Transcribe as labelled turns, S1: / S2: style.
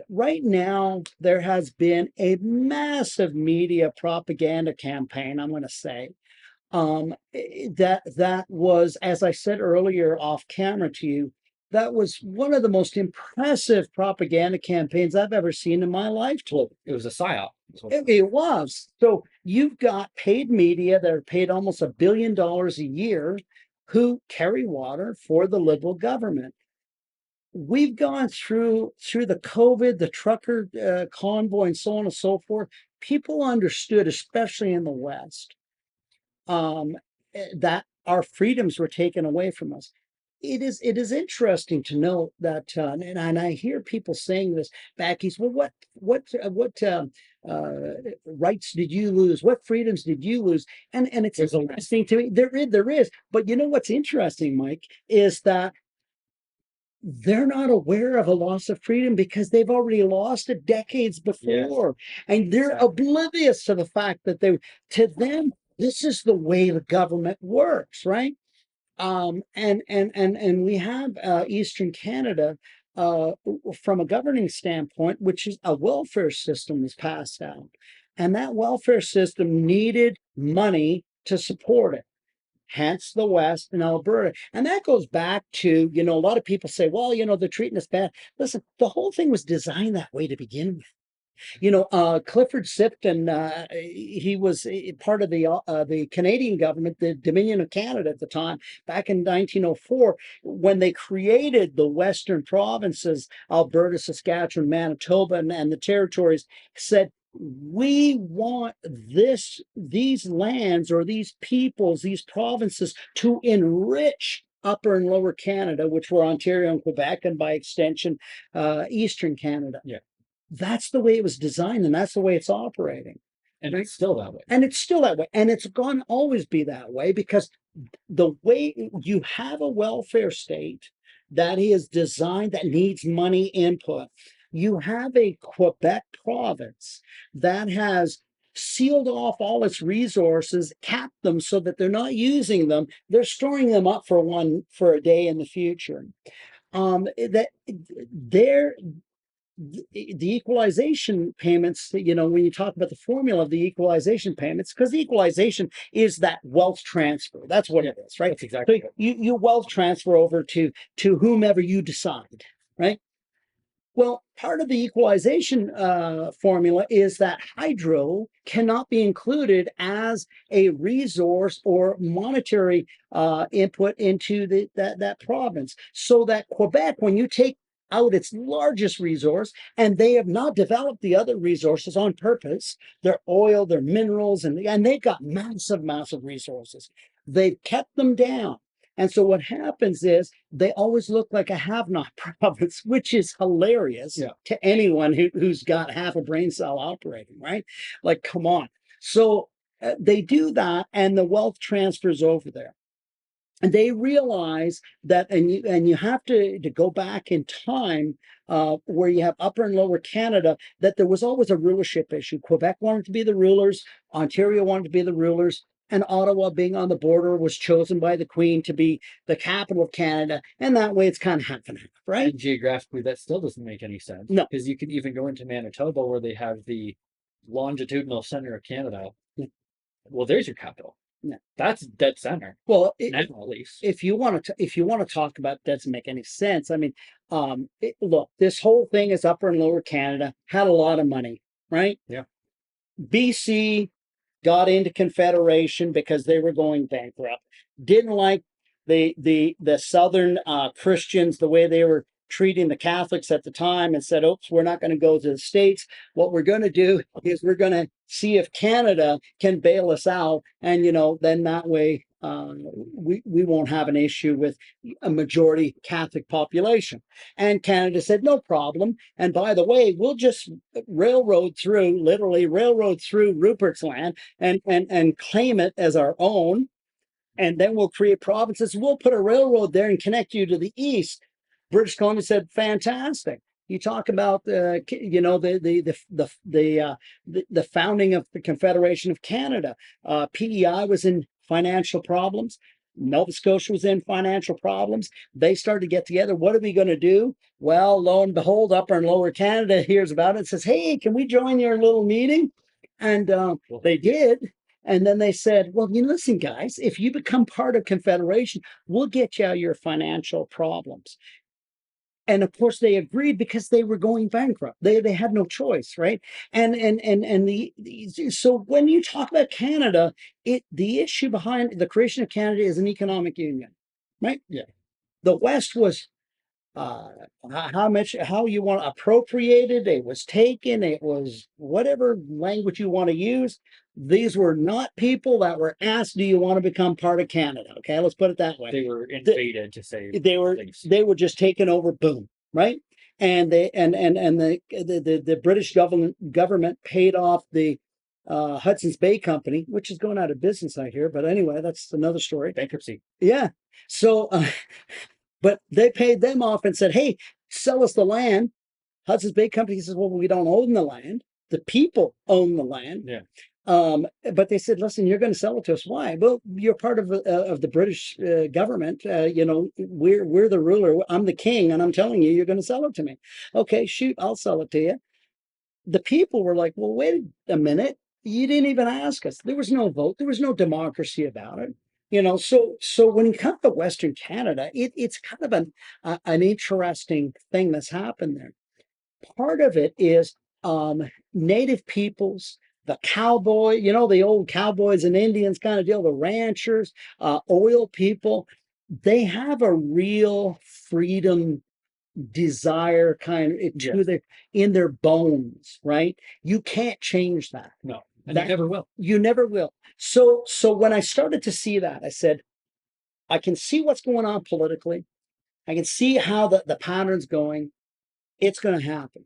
S1: right now there has been a massive media propaganda campaign, I'm going to say, that was, as I said earlier off camera to you, that was one of the most impressive propaganda campaigns I've ever seen in my lifetime.
S2: Well, it was a psyop.
S1: It was. So you've got paid media that are paid almost $1 billion a year who carry water for the Liberal government. We've gone through the COVID, the trucker convoy, and so on and so forth. People understood, especially in the West, um, that our freedoms were taken away from us. It is interesting to know that, and I hear people saying this back east. Well, what rights did you lose? What freedoms did you lose? And it's
S2: There's a
S1: interesting to me. There is. But you know what's interesting, Mike, is that they're not aware of a loss of freedom because they've already lost it decades
S2: yes,
S1: before, and they're
S2: exactly.
S1: oblivious to the fact that to them, this is the way the government works, right? And we have Eastern Canada, uh, from a governing standpoint, which is a welfare system was passed out, and that welfare system needed money to support it, hence the West and Alberta. And that goes back to, a lot of people say, well, they're treating us bad. Listen, the whole thing was designed that way to begin with. Clifford Sipton, he was part of the Canadian government, the Dominion of Canada at the time, back in 1904, when they created the Western provinces, Alberta, Saskatchewan, Manitoba, and the territories, said, we want these lands or these peoples, these provinces to enrich Upper and Lower Canada, which were Ontario and Quebec, and by extension, Eastern Canada.
S2: Yeah,
S1: That's the way it was designed, and that's the way it's operating.
S2: and
S1: Right?
S2: it's still that way.
S1: And it's still that way. And it's going to always be that way because the way you have a welfare state that is designed, that needs money input. You have a Quebec province that has sealed off all its resources, capped them so that they're not using them. They're storing them up for a day in the future. That they're the equalization payments, when you talk about the formula of the equalization payments, because the equalization is that wealth transfer. That's what it is, right?
S2: That's exactly
S1: So
S2: it.
S1: you wealth transfer over to whomever you decide, right? Well, part of the equalization formula is that hydro cannot be included as a resource or monetary input into that province. So that Quebec, when you take out its largest resource, and they have not developed the other resources on purpose, their oil, their minerals, and they've got massive, massive resources. They've kept them down. And so what happens is they always look like a have-not province, which is hilarious
S2: Yeah,
S1: to anyone who's got half a brain cell operating, right? Like, come on. So they do that, and the wealth transfers over there. And they realize that, and you have to go back in time, where you have Upper and Lower Canada, that there was always a rulership issue. Quebec wanted to be the rulers, Ontario wanted to be the rulers, and Ottawa, being on the border, was chosen by the Queen to be the capital of Canada. And that way it's kind of half and half, right?
S2: and geographically, that still doesn't make any sense
S1: No.
S2: because you can even go into Manitoba where they have the longitudinal center of Canada.
S1: Yeah.
S2: Well, there's your capital.
S1: Yeah.
S2: That's dead center
S1: Well,
S2: now, at least.
S1: if you want to talk about, doesn't make any sense. I mean, look, this whole thing is Upper and Lower Canada had a lot of money, right?
S2: Yeah,
S1: BC got into Confederation because they were going bankrupt. Didn't like the Southern Christians, the way they were treating the Catholics at the time, and said, "Oops, we're not going to go to the States. What we're going to do is we're going to see if Canada can bail us out, and then that way we won't have an issue with a majority Catholic population." And Canada said, "No problem. And by the way, we'll just literally railroad through Rupert's land and claim it as our own. And then we'll create provinces. We'll put a railroad there and connect you to the east." British Columbia said, "Fantastic." You talk about the founding of the Confederation of Canada. PEI was in financial problems. Nova Scotia was in financial problems. They started to get together. What are we going to do? Well, lo and behold, Upper and Lower Canada hears about it and says, hey, can we join your little meeting? And they did. And then they said, well, you listen, guys, if you become part of Confederation, we'll get you out of your financial problems. And of course they agreed because they were going bankrupt. They had no choice, right? So when you talk about Canada, the issue behind the creation of Canada is an economic union, right?
S2: Yeah.
S1: The West was uh, how you want to appropriate it. It was taken. It was whatever language you want to use. These were not people that were asked, "Do you want to become part of Canada?" Okay, let's put it that way.
S2: They were invaded to say
S1: They were just taken over. Boom, right? And they and the British government paid off the Hudson's Bay Company, which is going out of business, I hear. But anyway, that's another story.
S2: bankruptcy.
S1: Yeah. So but they paid them off and said, hey, sell us the land. Hudson's Bay Company says, well, we don't own the land. The people own the land.
S2: Yeah.
S1: But they said, listen, you're going to sell it to us. Why? Well, you're part of the British government. We're the ruler. I'm the king, and I'm telling you, you're going to sell it to me. Okay, shoot, I'll sell it to you. The people were like, well, wait a minute. You didn't even ask us. There was no vote. There was no democracy about it. So when you come to Western Canada, it's kind of an interesting thing that's happened there. Part of it is native peoples, the cowboy, the old cowboys and Indians kind of deal, the ranchers, oil people. They have a real freedom desire kind of in their bones, right? You can't change that.
S2: No, and you never will.
S1: You never will. So when I started to see that, I said, I can see what's going on politically. I can see how the pattern's going. It's going to happen.